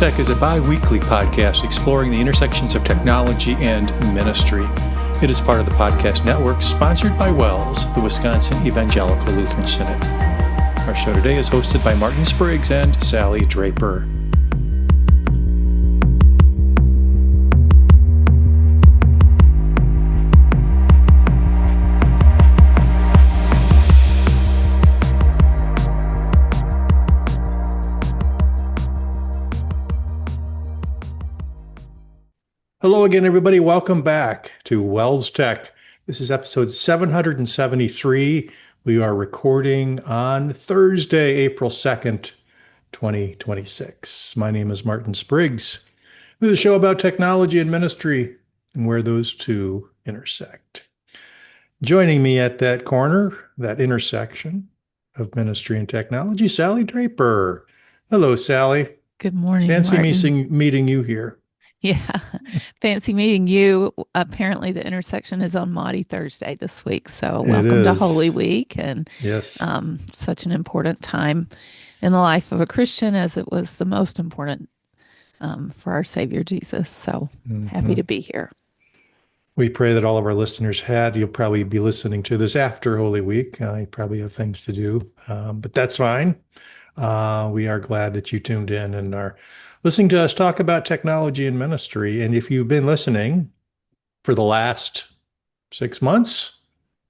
WELSTech is a bi-weekly podcast exploring the intersections of technology and ministry. It is part of the podcast network sponsored by WELS, the Wisconsin Evangelical Lutheran Synod. Our show today is hosted by Martin Spriggs and Sallie Draper. Hello again, everybody. Welcome back to WELSTech. This is episode 773. We are recording on Thursday, April 2nd, 2026. My name is Martin Spriggs. This is a show about technology and ministry and where those two intersect. Joining me at that corner, that intersection of ministry and technology, Sallie Draper. Hello, Sallie. Good morning, Fancy Martin. meeting you here. Yeah, fancy meeting you. Apparently, the intersection is on Maundy Thursday this week. So welcome to Holy Week, and yes, such an important time in the life of a Christian, as it was the most important for our Savior Jesus. So happy to be here. We pray that all of our listeners you'll probably be listening to this after Holy Week. You probably have things to do, but that's fine. We are glad that you tuned in and are listening to us talk about technology and ministry. And if you've been listening for the last 6 months,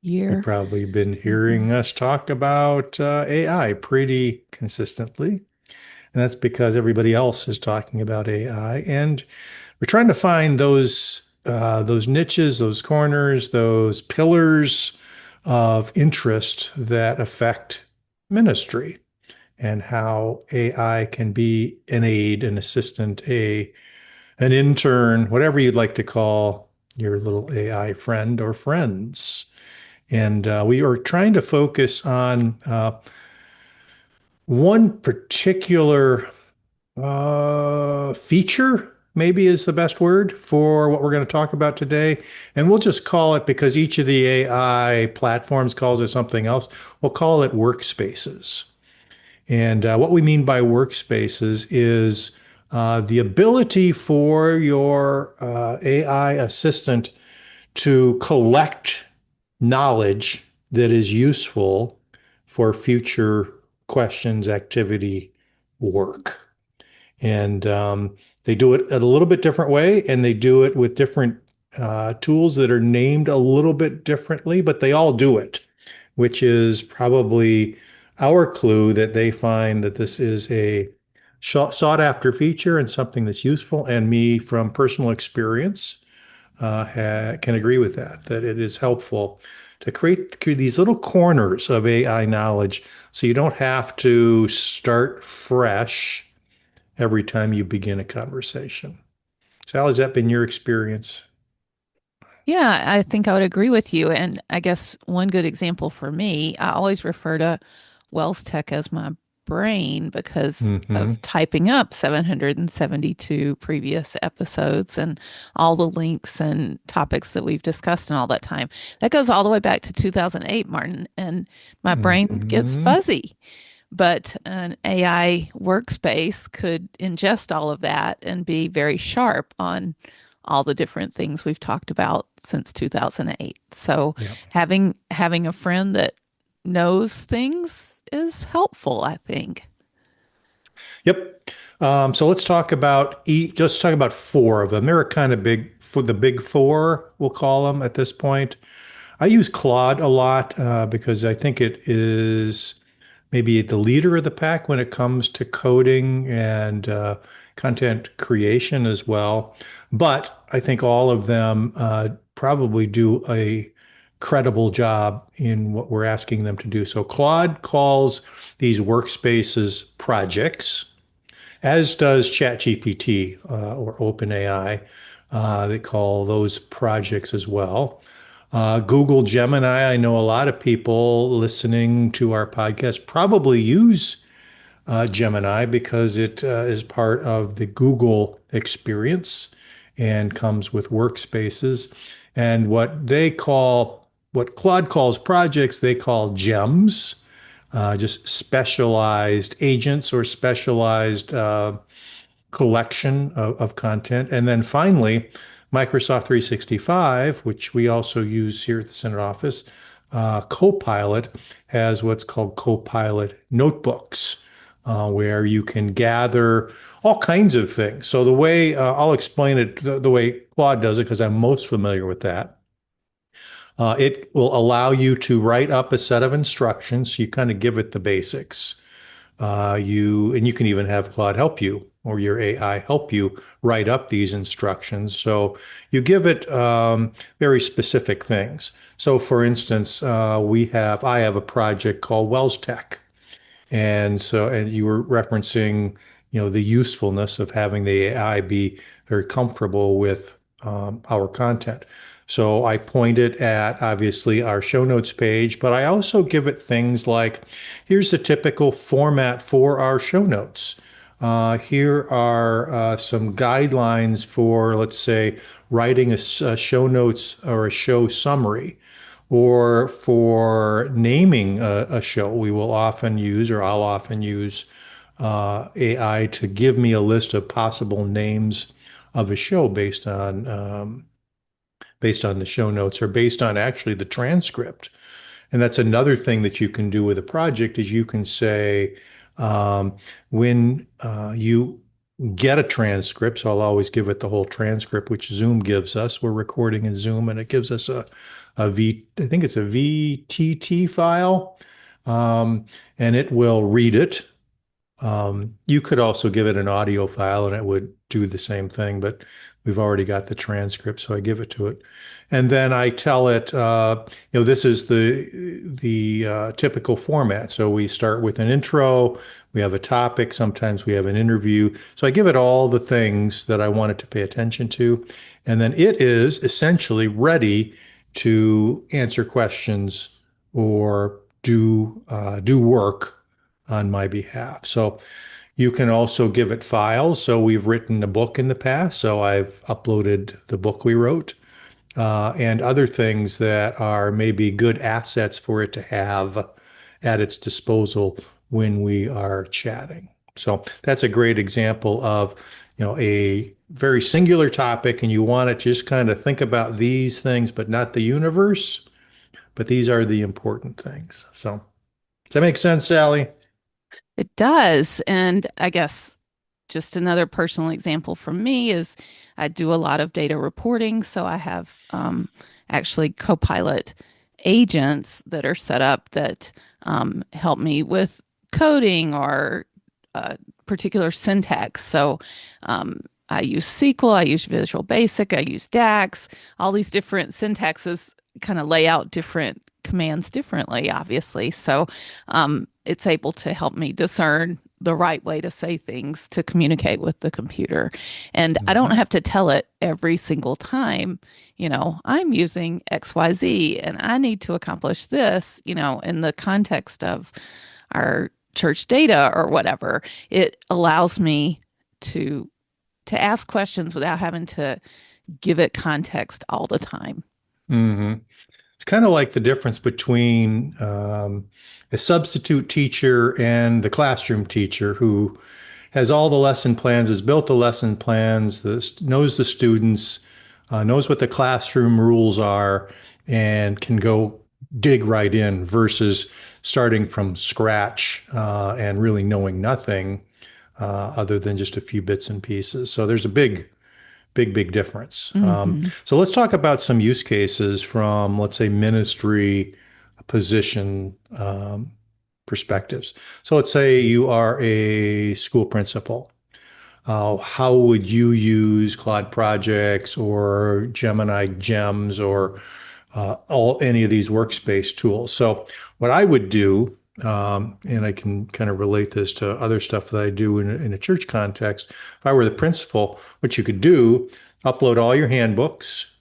you've probably been hearing us talk about AI pretty consistently. And that's because everybody else is talking about AI. And we're trying to find those niches, those corners, those pillars of interest that affect ministry, and how AI can be an aid, an assistant, an intern, whatever you'd like to call your little AI friend or friends. And we are trying to focus on one particular feature, maybe is the best word for what we're going to talk about today. And we'll just call it, because each of the AI platforms calls it something else, we'll call it workspaces. And what we mean by workspaces is the ability for your AI assistant to collect knowledge that is useful for future questions, activity, work. And they do it a little bit different way, and they do it with different tools that are named a little bit differently, but they all do it, which is probably our clue that they find that this is a sought after feature and something that's useful. And me, from personal experience, can agree with that it is helpful to create these little corners of AI knowledge so you don't have to start fresh every time you begin a conversation. Sal, has that been your experience? Yeah, I think I would agree with you. And I guess one good example for me, I always refer to WELSTech as my brain because of typing up 772 previous episodes and all the links and topics that we've discussed in all that time. That goes all the way back to 2008, Martin, and my brain gets fuzzy. But an AI workspace could ingest all of that and be very sharp on all the different things we've talked about since 2008. So having a friend that knows things is helpful, I think. Yep. So let's talk about four of them. They're kind of big, for the big four, we'll call them at this point. I use Claude a lot because I think it is maybe the leader of the pack when it comes to coding and content creation as well. But I think all of them probably do a credible job in what we're asking them to do. So Claude calls these workspaces projects, as does ChatGPT or OpenAI. They call those projects as well. Google Gemini, I know a lot of people listening to our podcast probably use Gemini because it is part of the Google experience and comes with workspaces. And what Claude calls projects, they call gems, just specialized agents or specialized collection of content. And then finally, Microsoft 365, which we also use here at the Senate office, Copilot has what's called Copilot notebooks, where you can gather all kinds of things. So the way I'll explain it the way Claude does it, because I'm most familiar with that. It will allow you to write up a set of instructions. So you kind of give it the basics. You can even have Claude help you or your AI help you write up these instructions. So you give it very specific things. So for instance, I have a project called WELSTech. And you were referencing, the usefulness of having the AI be very comfortable with our content. So I point it at obviously our show notes page, but I also give it things like, here's the typical format for our show notes. Here are some guidelines for, let's say, writing a show notes or a show summary, or for naming a show. We will often use, or I'll often use, AI to give me a list of possible names of a show based on the show notes or based on actually the transcript. And that's another thing that you can do with a project is you can say, when you get a transcript, so I'll always give it the whole transcript, which Zoom gives us. We're recording in Zoom, and it gives us I think it's a VTT file, and it will read it. You could also give it an audio file and it would do the same thing, but we've already got the transcript, so I give it to it. And then I tell it, this is the typical format. So we start with an intro, we have a topic, sometimes we have an interview. So I give it all the things that I want it to pay attention to, and then it is essentially ready to answer questions or do work on my behalf. So you can also give it files. So we've written a book in the past. So I've uploaded the book we wrote, and other things that are maybe good assets for it to have at its disposal when we are chatting. So that's a great example of, a very singular topic, and you want to just kind of think about these things, but not the universe. But these are the important things. So does that make sense, Sally? It does. And I guess just another personal example from me is I do a lot of data reporting. So I have actually Copilot agents that are set up that help me with coding or particular syntax. So I use SQL, I use Visual Basic, I use DAX, all these different syntaxes kind of lay out different commands differently, obviously. So it's able to help me discern the right way to say things to communicate with the computer. And I don't Mhm. have to tell it every single time, I'm using XYZ and I need to accomplish this, in the context of our church data or whatever. It allows me to ask questions without having to give it context all the time. Mhm. It's kind of like the difference between a substitute teacher and the classroom teacher who has all the lesson plans, has built the lesson plans, knows the students, knows what the classroom rules are, and can go dig right in versus starting from scratch and really knowing nothing other than just a few bits and pieces. So there's a big difference. Hmm. So let's talk about some use cases from, let's say, ministry position perspectives. So let's say you are a school principal. How would you use Claude Projects or Gemini Gems or all any of these workspace tools? So what I would do, and I can kind of relate this to other stuff that I do in a church context. If I were the principal, what you could do, upload all your handbooks,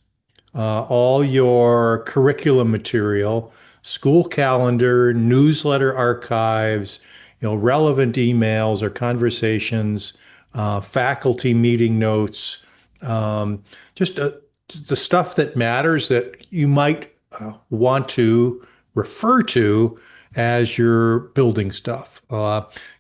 all your curriculum material, school calendar, newsletter archives, relevant emails or conversations, faculty meeting notes, just the stuff that matters that you might want to refer to as you're building stuff.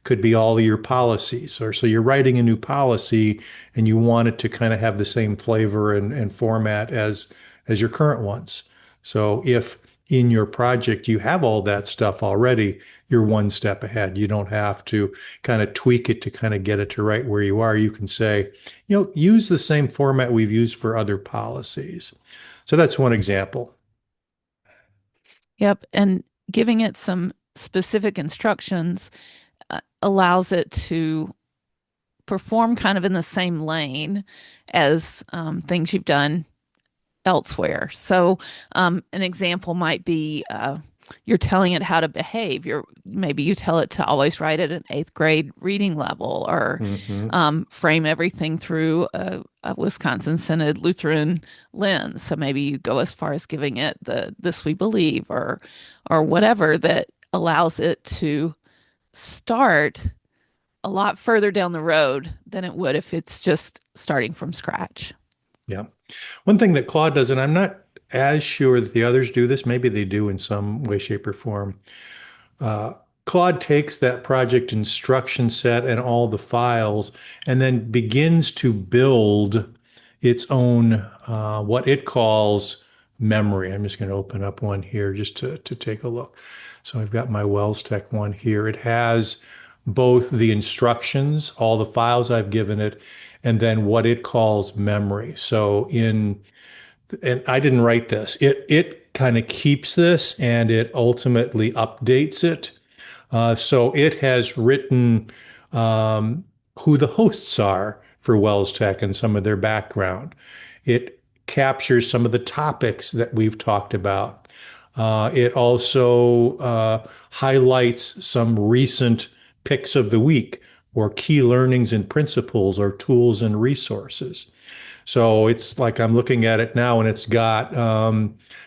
Could be all of your policies, or so you're writing a new policy and you want it to kind of have the same flavor and format as your current ones. So if in your project you have all that stuff already, you're one step ahead. You don't have to kind of tweak it to kind of get it to right where you are. You can say, use the same format we've used for other policies. So that's one example. Yep. And giving it some specific instructions allows it to perform kind of in the same lane as things you've done elsewhere. So, an example might be you're telling it how to behave. Maybe you tell it to always write at an eighth grade reading level, or Hmm. frame everything through a Wisconsin Synod Lutheran lens. So maybe you go as far as giving it the "This We Believe" or whatever that allows it to start a lot further down the road than it would if it's just starting from scratch. Yeah. One thing that Claude does, and I'm not as sure that the others do this, maybe they do in some way, shape, or form. Uh, Claude takes that project instruction set and all the files and then begins to build its own, what it calls memory. I'm just going to open up one here just to take a look. So I've got my WELSTech one here. It has both the instructions, all the files I've given it, and then what it calls memory. And I didn't write this. It kind of keeps this and it ultimately updates it. So it has written um, who the hosts are for WELSTech and some of their background. It captures some of the topics that we've talked about. It also highlights some recent picks of the week or key learnings and principles or tools and resources. So it's like I'm looking at it now and it's got,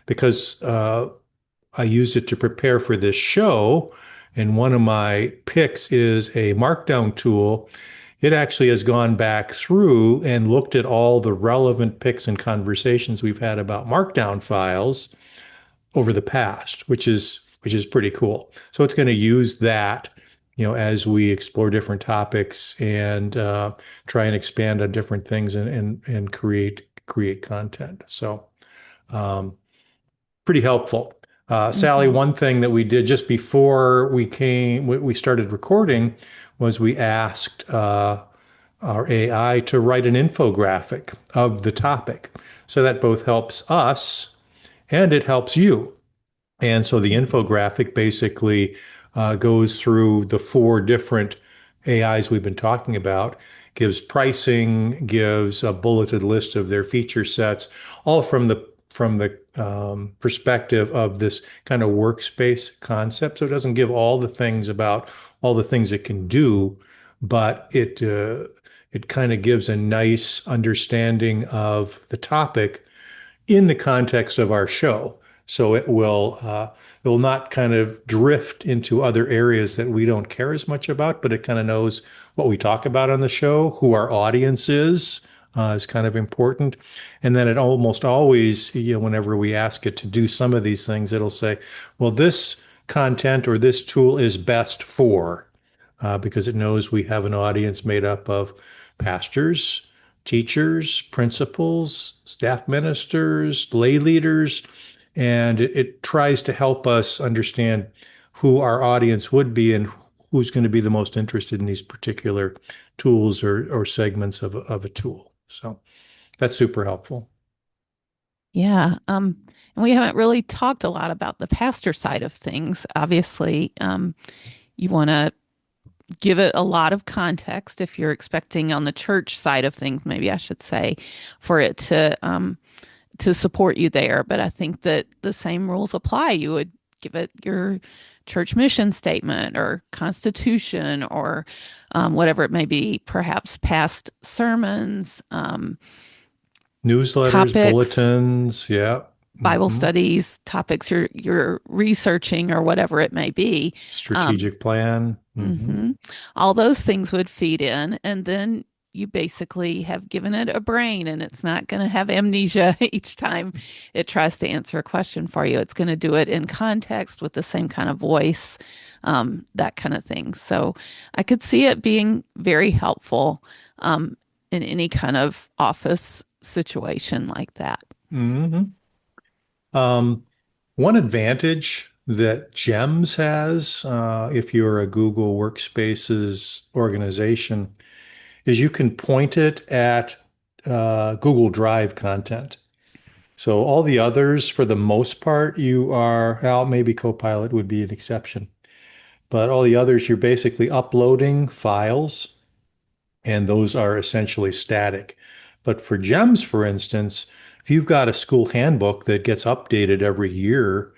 because I used it to prepare for this show, and one of my picks is a markdown tool. It actually has gone back through and looked at all the relevant picks and conversations we've had about markdown files over the past, which is pretty cool. So it's going to use that, as we explore different topics and try and expand on different things and create content. So um, pretty helpful. Sallie, Hmm. one thing that we did just before we started recording was we asked our AI to write an infographic of the topic. So that both helps us and it helps you. And so the infographic basically goes through the four different AIs we've been talking about, gives pricing, gives a bulleted list of their feature sets, all from the perspective of this kind of workspace concept. So it doesn't give all the things about all the things it can do, but it kind of gives a nice understanding of the topic in the context of our show. So it will not kind of drift into other areas that we don't care as much about, but it kind of knows what we talk about on the show, who our audience is kind of important. And then it almost always, whenever we ask it to do some of these things, it'll say, well, this content or this tool is best for, because it knows we have an audience made up of pastors, teachers, principals, staff ministers, lay leaders, and it tries to help us understand who our audience would be and who's going to be the most interested in these particular tools or segments of a tool. So that's super helpful. Yeah. And we haven't really talked a lot about the pastor side of things. Obviously, you want to give it a lot of context if you're expecting on the church side of things, maybe I should say, for it to support you there. But I think that the same rules apply. You would give it your church mission statement or constitution or whatever it may be, perhaps past sermons, Newsletters, topics, bulletins, yeah. Bible Hmm. studies, topics you're researching or whatever it may be. Um, Strategic plan. Hmm. mhm. All those things would feed in, and then you basically have given it a brain and it's not going to have amnesia each time it tries to answer a question for you. It's going to do it in context with the same kind of voice, that kind of thing. So I could see it being very helpful in any kind of office situation like that. Hmm. Um, One advantage that GEMS has, if you're a Google Workspaces organization, is you can point it at Google Drive content. So all the others, for the most part, you are, well, maybe Copilot would be an exception, but all the others, you're basically uploading files and those are essentially static. But for GEMS, for instance, if you've got a school handbook that gets updated every year,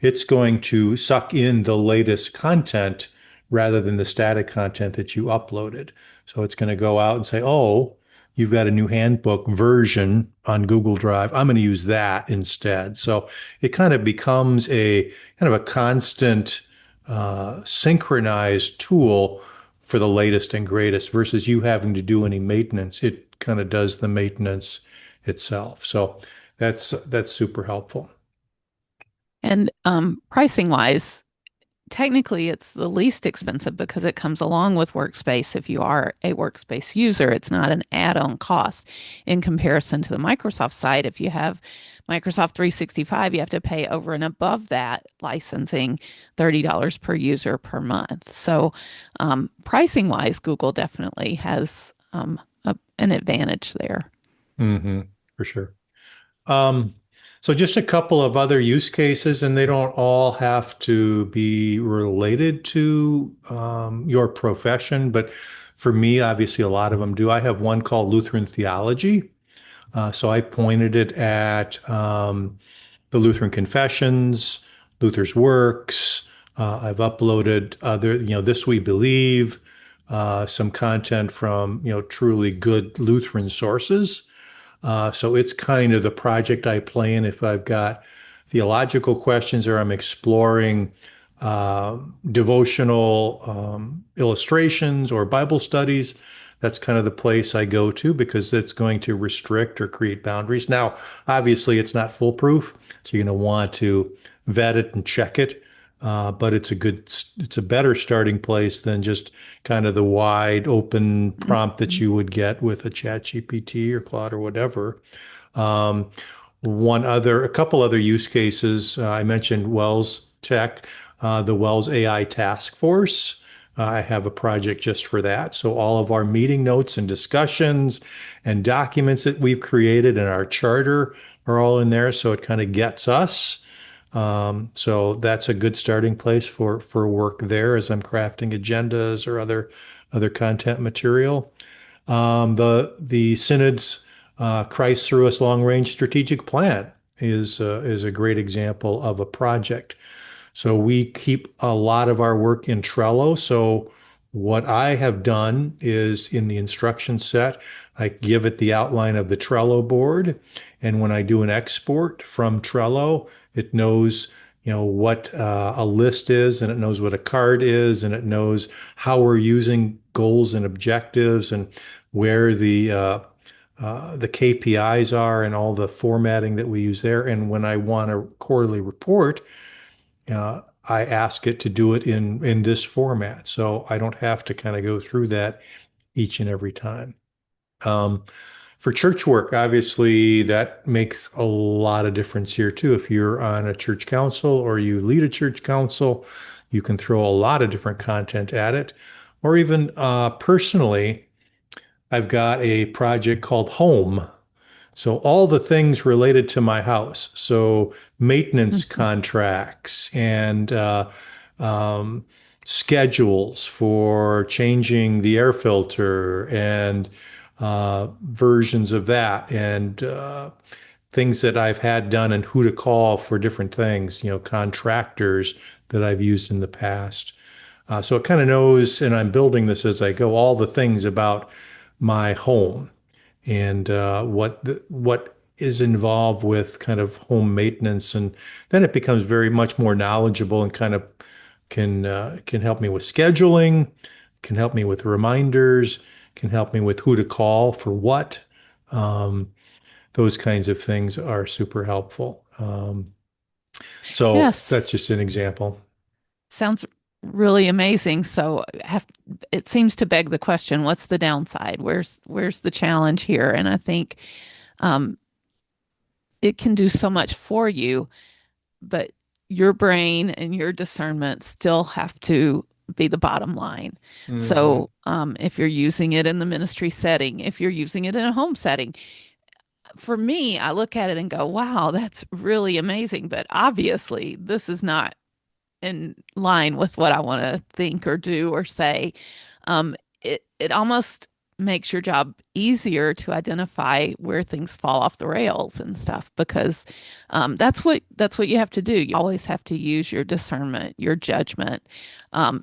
it's going to suck in the latest content rather than the static content that you uploaded. So it's going to go out and say, oh, you've got a new handbook version on Google Drive. I'm going to use that instead. So it kind of becomes a kind of a constant synchronized tool for the latest and greatest versus you having to do any maintenance. It kind of does the maintenance itself. So that's super helpful. And pricing wise, technically it's the least expensive because it comes along with Workspace. If you are a Workspace user, it's not an add-on cost in comparison to the Microsoft side. If you have Microsoft 365, you have to pay over and above that licensing $30 per user per month. So pricing wise, Google definitely has an advantage there. Hmm. For sure. Um, so just a couple of other use cases, and they don't all have to be related to your profession, but for me, obviously, a lot of them do. I have one called Lutheran theology. So I pointed it at the Lutheran Confessions, Luther's works. I've uploaded other, This We Believe, some content from, truly good Lutheran sources. So it's kind of the project I plan if I've got theological questions or I'm exploring devotional illustrations or Bible studies. That's kind of the place I go to because it's going to restrict or create boundaries. Now, obviously, it's not foolproof, so you're going to want to vet it and check it. But it's a better starting place than just kind of the wide open prompt that Mhm. you would get with a ChatGPT or Claude or whatever. Um, a couple other use cases. I mentioned WELSTech, the WELS AI Task Force. I have a project just for that. So all of our meeting notes and discussions and documents that we've created in our charter are all in there. So it kind of gets us. So that's a good starting place for work there as I'm crafting agendas or other content material. The synod's Christ through us long range strategic plan is a great example of a project. So we keep a lot of our work in Trello. So what I have done is in the instruction set, I give it the outline of the Trello board. And when I do an export from Trello, it knows, what a list is, and it knows what a card is, and it knows how we're using goals and objectives and where the KPIs are and all the formatting that we use there. And when I want a quarterly report, I ask it to do it in this format, so I don't have to kind of go through that each and every time. Um, for church work, obviously, that makes a lot of difference here too. If you're on a church council or you lead a church council, you can throw a lot of different content at it. Or even personally, I've got a project called Home. So all the things related to my house. So maintenance Mhm. contracts and um, schedules for changing the air filter and versions of that and things that I've had done and who to call for different things, contractors that I've used in the past. So it kind of knows, and I'm building this as I go, all the things about my home and what is involved with kind of home maintenance, and then it becomes very much more knowledgeable and kind of can help me with scheduling, can help me with reminders, can help me with who to call for what. Um, those kinds of things are super helpful. So that's just Yes. an example. Sounds really amazing. So it seems to beg the question, what's the downside? Where's the challenge here? And I think um, it can do so much for you, but your brain and your discernment still have to be the bottom line. Hmm. So if you're using it in the ministry setting, if you're using it in a home setting, for me, I look at it and go, wow, that's really amazing. But obviously, this is not in line with what I want to think or do or say. It almost makes your job easier to identify where things fall off the rails and stuff because that's what you have to do. You always have to use your discernment, your judgment.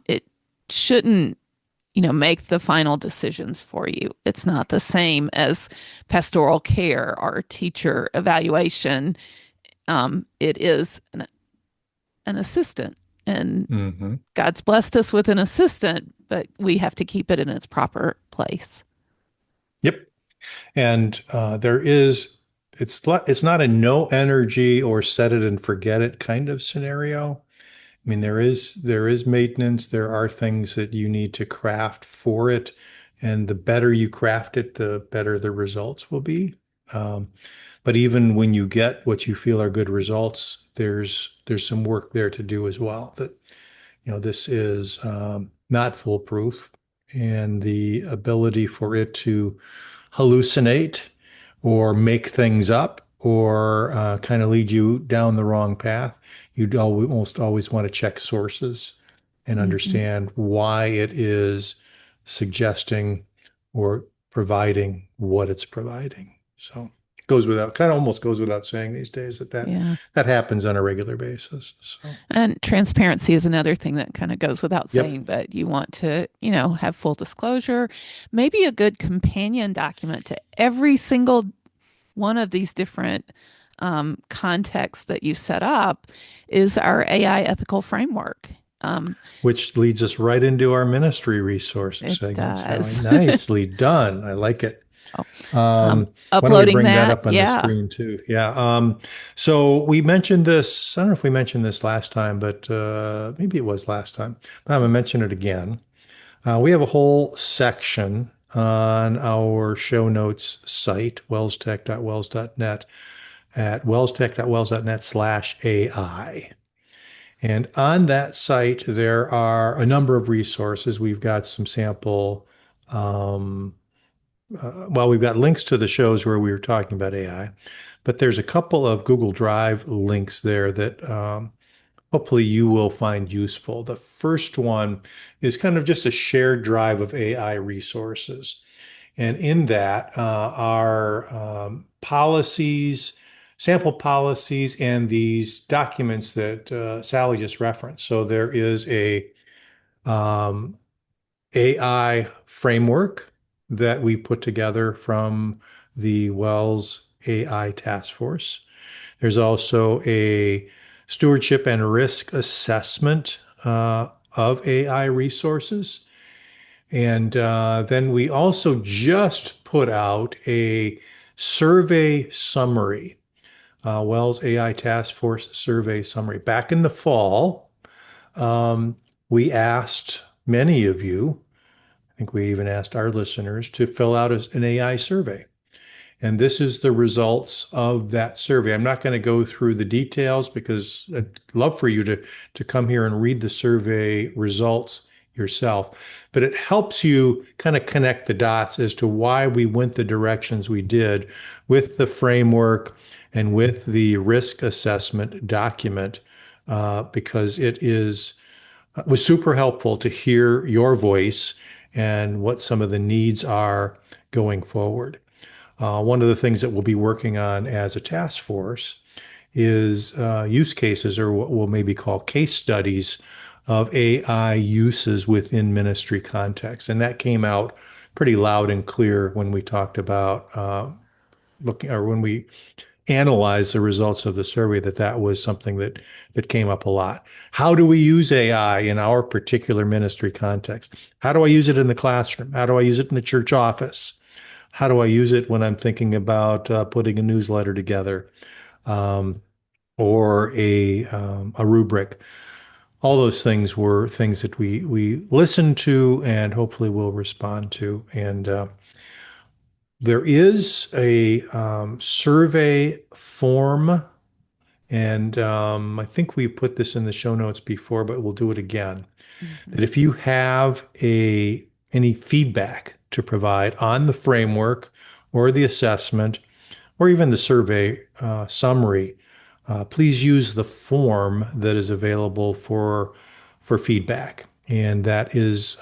It shouldn't make the final decisions for you. It's not the same as pastoral care or teacher evaluation. It is an assistant. And Hmm. God's blessed us with an assistant, but we have to keep it in its proper place. Yep. And it's not a no energy or set it and forget it kind of scenario. I mean, there is maintenance. There are things that you need to craft for it, and the better you craft it, the better the results will be. Um, but even when you get what you feel are good results, there's some work there to do as well. That this is not foolproof, and the ability for it to hallucinate or make things up or kind of lead you down the wrong path, you'd almost always want to check sources and Mm-hmm. understand why it is suggesting or providing what it's providing. So it goes without, kind of almost goes without saying these days that Yeah. that happens on a regular basis. So, And transparency is another thing that kind of goes without yep. saying, but you want to, have full disclosure. Maybe a good companion document to every single one of these different contexts that you set up is our AI ethical framework. Um, Which leads us right into our ministry resources it segment, Sally. does. Nicely done. I like it. So, Why don't we uploading bring that that, up on the yeah. screen too? Yeah. So we mentioned this. I don't know if we mentioned this last time, but maybe it was last time. But I'm gonna mention it again. We have a whole section on our show notes site, wellstech.wels.net at wellstech.wels.net/AI. And on that site, there are a number of resources. We've got some sample, um, we've got links to the shows where we were talking about AI, but there's a couple of Google Drive links there that hopefully you will find useful. The first one is kind of just a shared drive of AI resources. And in that are policies, sample policies, and these documents that Sally just referenced. So there is a um, AI framework that we put together from the WELS AI Task Force. There's also a stewardship and risk assessment of AI resources. And then we also just put out a survey summary, WELS AI Task Force survey summary. Back in the fall, um, we asked many of you, I think we even asked our listeners to fill out an AI survey. And this is the results of that survey. I'm not going to go through the details because I'd love for you to come here and read the survey results yourself. But it helps you kind of connect the dots as to why we went the directions we did with the framework and with the risk assessment document, because was super helpful to hear your voice and what some of the needs are going forward. One of the things that we'll be working on as a task force is use cases, or what we'll maybe call case studies of AI uses within ministry context. And that came out pretty loud and clear when we talked about looking, or when we analyzed the results of the survey, that was something that came up a lot. How do we use AI in our particular ministry context? How do I use it in the classroom? How do I use it in the church office? How do I use it when I'm thinking about putting a newsletter together, um, or a rubric? All those things were things that we listened to and hopefully will respond to. And there is a survey form, and I think we put this in the show notes before, but we'll do it again. That Mhm. if you have a any feedback to provide on the framework or the assessment or even the survey summary, please use the form that is available for feedback, and that is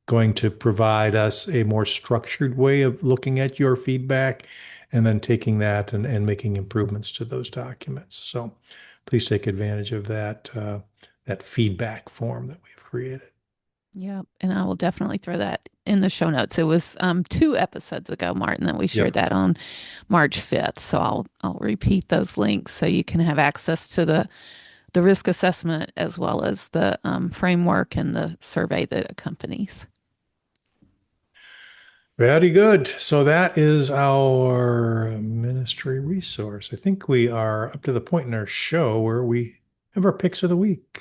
going to provide us a more structured way of looking at your feedback and then taking that and making improvements to those documents. So please take advantage of that feedback form that we've created. Yeah, and I will definitely throw that in the show notes. It was 2 episodes ago, Martin, that we shared Yep. that on March 5th. So I'll repeat those links so you can have access to the risk assessment as well as the framework and the survey that accompanies. Very good. So that is our ministry resource. I think we are up to the point in our show where we have our picks of the week.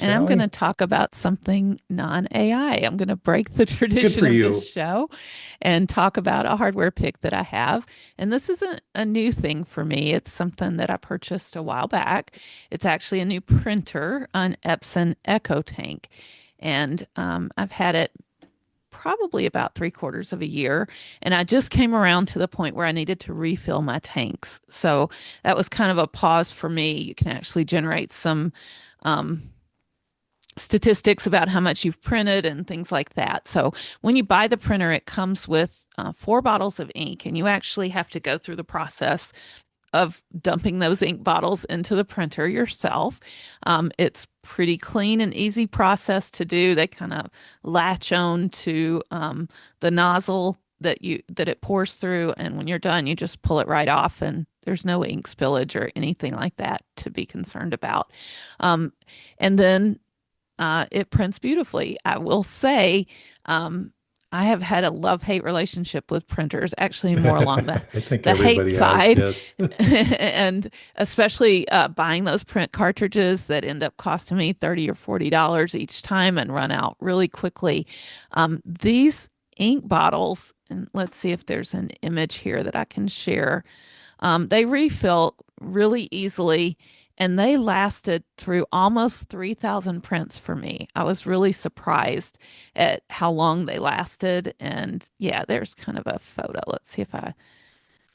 And I'm going to Sallie, talk about something non AI. I'm going to break the good tradition for of this you. show and talk about a hardware pick that I have. And this isn't a new thing for me, it's something that I purchased a while back. It's actually a new printer, an Epson Echo Tank. And I've had it probably about 3/4 of a year. And I just came around to the point where I needed to refill my tanks. So that was kind of a pause for me. You can actually generate some um, statistics about how much you've printed and things like that. So when you buy the printer, it comes with 4 bottles of ink, and you actually have to go through the process of dumping those ink bottles into the printer yourself. It's pretty clean and easy process to do. They kind of latch on to the nozzle that it pours through, and when you're done, you just pull it right off, and there's no ink spillage or anything like that to be concerned about. Um, and then it prints beautifully. I will say, I have had a love-hate relationship with printers, actually more along the I think the hate everybody has, side, yes. and especially buying those print cartridges that end up costing me $30 or $40 each time and run out really quickly. These ink bottles, and let's see if there's an image here that I can share. They refill really easily, and they lasted through almost 3,000 prints for me. I was really surprised at how long they lasted. And yeah, there's kind of a photo. Let's see if I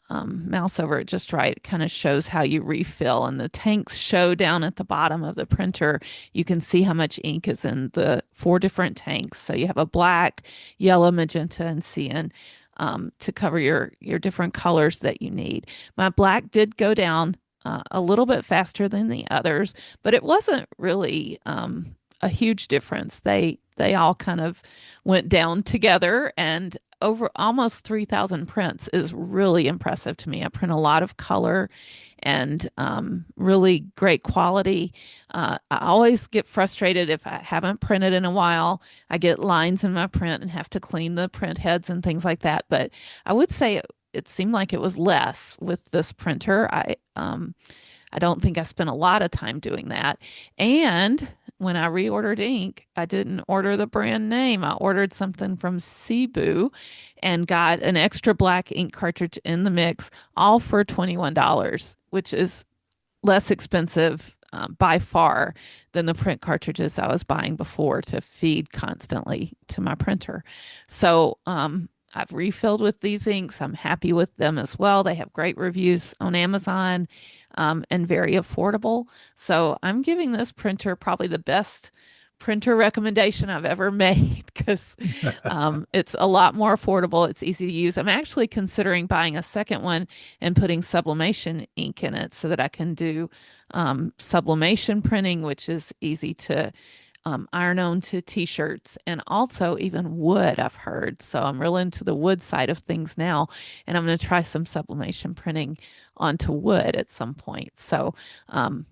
mouse over it just right. It kind of shows how you refill, and the tanks show down at the bottom of the printer. You can see how much ink is in the 4 different tanks. So you have a black, yellow, magenta, and cyan to cover your different colors that you need. My black did go down a little bit faster than the others, but it wasn't really a huge difference. They all kind of went down together, and over almost 3,000 prints is really impressive to me. I print a lot of color and really great quality. I always get frustrated if I haven't printed in a while. I get lines in my print and have to clean the print heads and things like that. But I would say it seemed like it was less with this printer. I don't think I spent a lot of time doing that. And when I reordered ink, I didn't order the brand name. I ordered something from Cebu and got an extra black ink cartridge in the mix, all for $21, which is less expensive by far than the print cartridges I was buying before to feed constantly to my printer. So I've refilled with these inks. I'm happy with them as well. They have great reviews on Amazon and very affordable. So I'm giving this printer probably the best printer recommendation I've ever made because it's a lot more affordable. It's easy to use. I'm actually considering buying a second one and putting sublimation ink in it so that I can do sublimation printing, which is easy to iron-on to t-shirts, and also even wood, I've heard. So I'm real into the wood side of things now, and I'm going to try some sublimation printing onto wood at some point. So um,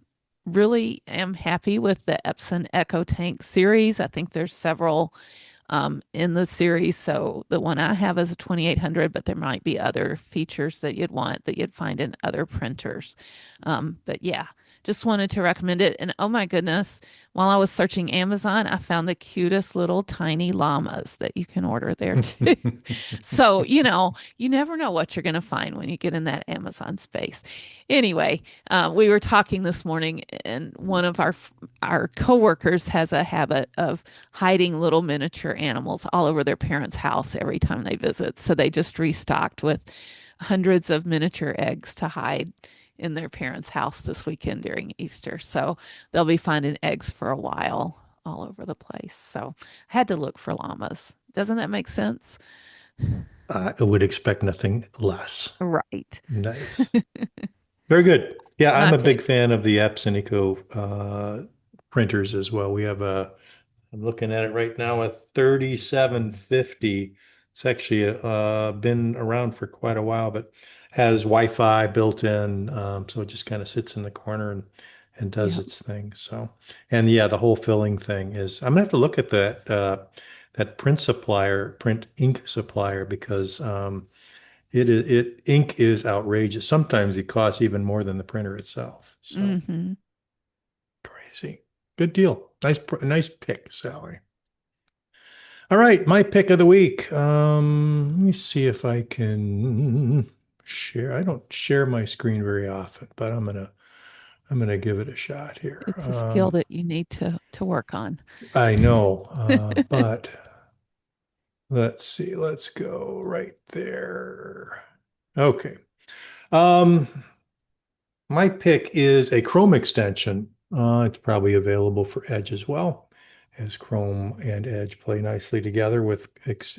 really am happy with the Epson Echo Tank series. I think there's several in the series. So the one I have is a 2800, but there might be other features that you'd want that you'd find in other printers. But yeah, just wanted to recommend it. And oh my goodness, while I was searching Amazon, I found the cutest little tiny llamas that you can order there too. So, you never know what you're going to find when you get in that Amazon space. Anyway, we were talking this morning, and one of our coworkers has a habit of hiding little miniature animals all over their parents' house every time they visit. So they just restocked with hundreds of miniature eggs to hide in their parents' house this weekend during Easter. So they'll be finding eggs for a while all over the place. So I had to look for llamas. Doesn't that make sense? I would expect nothing less. Right. Nice. Very good. Yeah, My I'm a big pick. fan of the Epson Eco printers as well. I'm looking at it right now, a 3750. It's actually been around for quite a while, but has Wi-Fi built in, so it just kind of sits in the corner and does Yeah. its thing. So, and yeah, the whole filling thing is. I'm gonna have to look at that print ink supplier, because ink is outrageous. Sometimes it costs even more than the printer itself. So Hmm. crazy. Good deal. Nice pick, Sally. All right, my pick of the week. Let me see if I can share. I don't share my screen very often, but I'm gonna give it a shot here. It's a skill that you need to work on. I know, but let's see. Let's go right there. Okay. Um, my pick is a Chrome extension. It's probably available for Edge as well, as Chrome and Edge play nicely together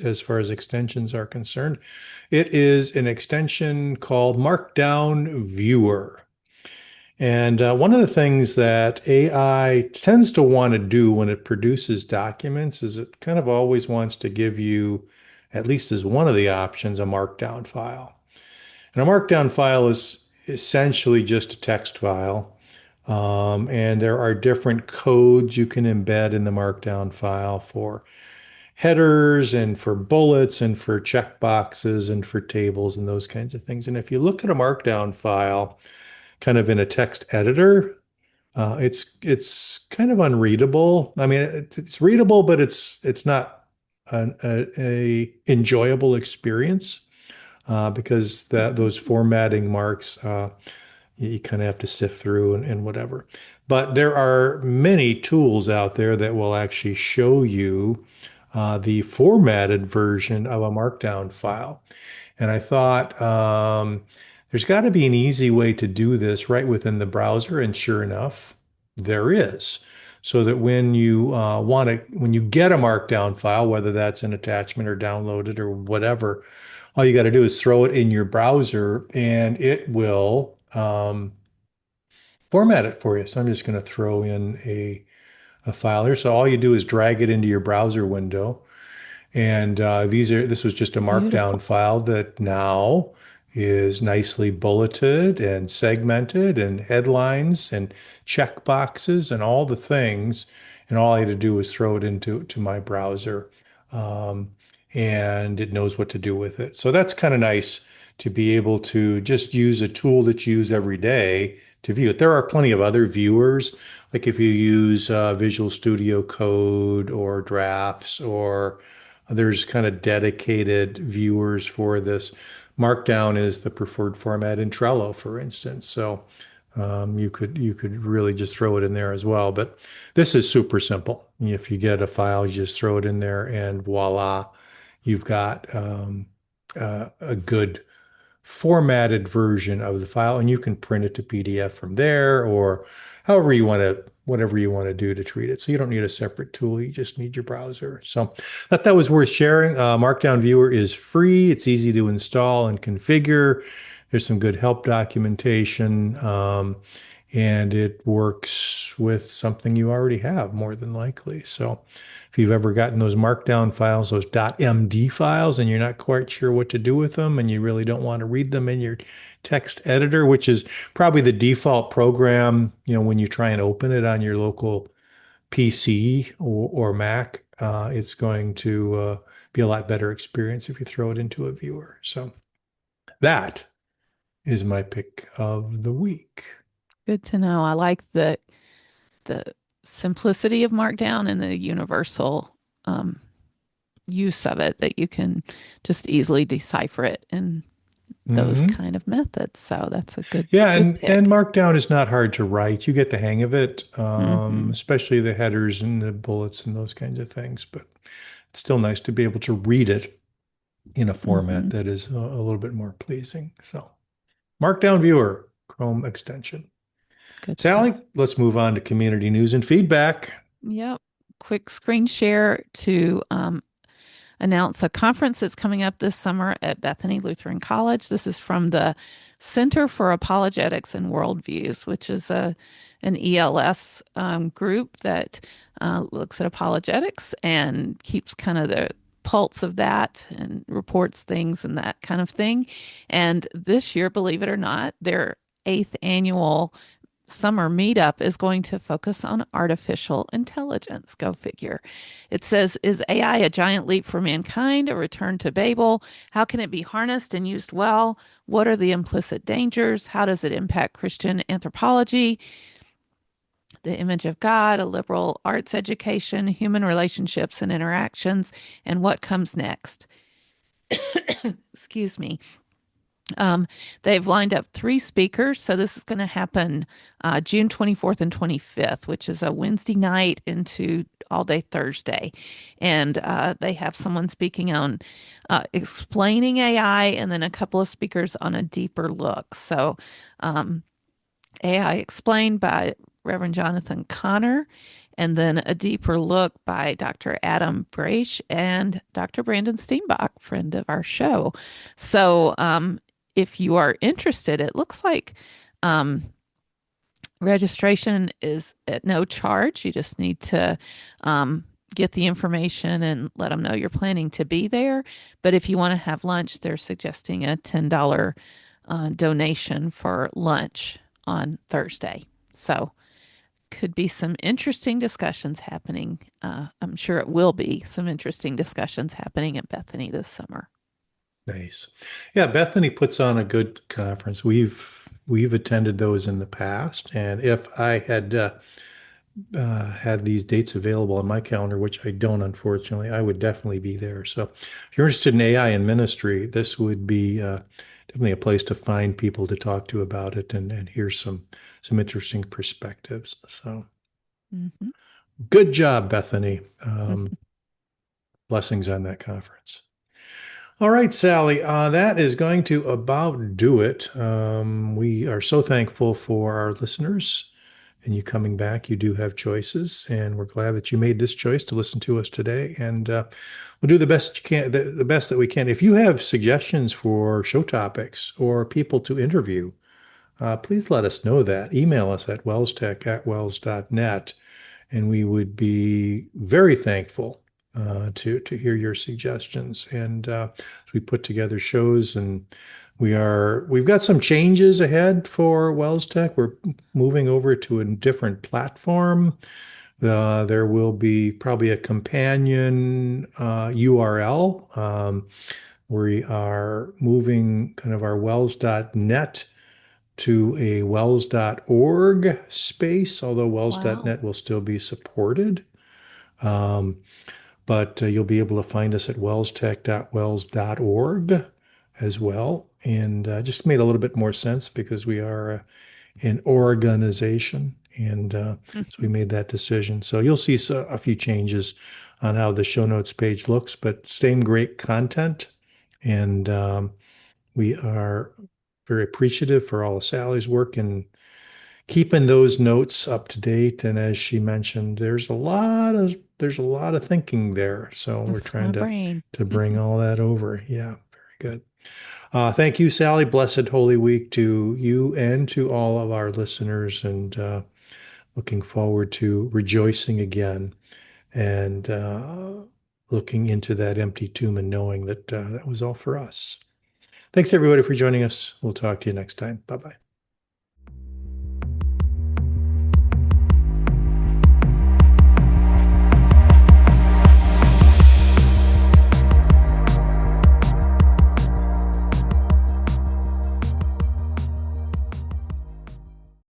as far as extensions are concerned. It is an extension called Markdown Viewer. And one of the things that AI tends to want to do when it produces documents is it kind of always wants to give you, at least as one of the options, a Markdown file. And a Markdown file is essentially just a text file. And there are different codes you can embed in the Markdown file for headers and for bullets and for checkboxes and for tables and those kinds of things. And if you look at a Markdown file kind of in a text editor, it's kind of unreadable. I mean, it's readable, but it's not a enjoyable experience, because those formatting marks, you kind of have to sift through and whatever. But there are many tools out there that will actually show you the formatted version of a Markdown file. And I thought, there's got to be an easy way to do this right within the browser. And sure enough, there is. So that when you get a Markdown file, whether that's an attachment or downloaded or whatever, all you got to do is throw it in your browser and it will format it for you. So I'm just going to throw in a file here. So all you do is drag it into your browser window. And this was just a markdown Beautiful. file that now is nicely bulleted and segmented and headlines and check boxes and all the things. And all I had to do was throw it to my browser. Um, and it knows what to do with it. So that's kind of nice to be able to just use a tool that you use every day to view it. There are plenty of other viewers, like if you use Visual Studio Code or Drafts, or there's kind of dedicated viewers for this. Markdown is the preferred format in Trello, for instance. So you could really just throw it in there as well. But this is super simple. If you get a file, you just throw it in there, and voila, you've got a good formatted version of the file, and you can print it to PDF from there, or whatever you want to do to treat it. So you don't need a separate tool. You just need your browser. So I thought that was worth sharing. Markdown Viewer is free. It's easy to install and configure. There's some good help documentation. and it works with something you already have more than likely. So if you've ever gotten those markdown files, those .md files, and you're not quite sure what to do with them, and you really don't want to read them in your text editor, which is probably the default program, when you try and open it on your local PC or Mac, it's going to be a lot better experience if you throw it into a viewer. So that is my pick of the week. Good to know. I like the simplicity of Markdown and the universal use of it that you can just easily decipher it in those Hmm. kind of methods. So that's a Yeah, good and pick. Markdown is not hard to write. You get the hang of it, Hmm. especially the headers and the bullets and those kinds of things. But it's still nice to be able to read it in a format Hmm. that is a little bit more pleasing. So, Markdown Viewer, Chrome extension. Good Sallie, stuff. let's move on to community news and feedback. Yep. Quick screen share to announce a conference that's coming up this summer at Bethany Lutheran College. This is from the Center for Apologetics and Worldviews, which is an ELS group that looks at apologetics and keeps kind of the pulse of that and reports things and that kind of thing. And this year, believe it or not, their eighth annual summer meetup is going to focus on artificial intelligence. Go figure. It says, is AI a giant leap for mankind, a return to Babel? How can it be harnessed and used well? What are the implicit dangers? How does it impact Christian anthropology, the image of God, a liberal arts education, human relationships and interactions, and what comes next? Excuse me. Um, they've lined up three speakers. So this is going to happen June 24th and 25th, which is a Wednesday night into all day Thursday. And they have someone speaking on explaining AI and then a couple of speakers on a deeper look. So AI explained by Reverend Jonathan Connor, and then a deeper look by Dr. Adam Braish and Dr. Brandon Steenbach, friend of our show. So, if you are interested, it looks like um, registration is at no charge. You just need to get the information and let them know you're planning to be there. But if you want to have lunch, they're suggesting a $10 donation for lunch on Thursday. So, could be some interesting discussions happening. I'm sure it will be some interesting discussions happening at Bethany this summer. Nice. Yeah, Bethany puts on a good conference. We've attended those in the past, and if I had these dates available on my calendar, which I don't, unfortunately, I would definitely be there. So, if you're interested in AI and ministry, this would be definitely a place to find people to talk to about it and hear some interesting perspectives. So, Hmm. good job, Bethany. Blessings on that conference. All right, Sallie, that is going to about do it. We are so thankful for our listeners and you coming back. You do have choices, and we're glad that you made this choice to listen to us today. And we'll do the best you can, the best that we can. If you have suggestions for show topics or people to interview, please let us know that. Email us at wellstech@wels.net, and we would be very thankful to hear your suggestions. And as we put together shows, and we've got some changes ahead for WELSTech. We're moving over to a different platform. There will be probably a companion URL. We are moving kind of our WELS.net to a WELS.org space, although Wow. WELS.net will still be supported. Um, but you'll be able to find us at wellstech.wels.org as well. And just made a little bit more sense because we are an organization. And so we Mhm. made that decision. So you'll see a few changes on how the show notes page looks, but same great content. And we are very appreciative for all of Sally's work in keeping those notes up to date. And as she mentioned, there's a lot of thinking there. So we're That's my trying to brain. bring all that over. Yeah, Good. Thank you, Sallie. Blessed Holy Week to you and to all of our listeners, and looking forward to rejoicing again and looking into that empty tomb and knowing that that was all for us. Thanks, everybody, for joining us. We'll talk to you next time. Bye bye.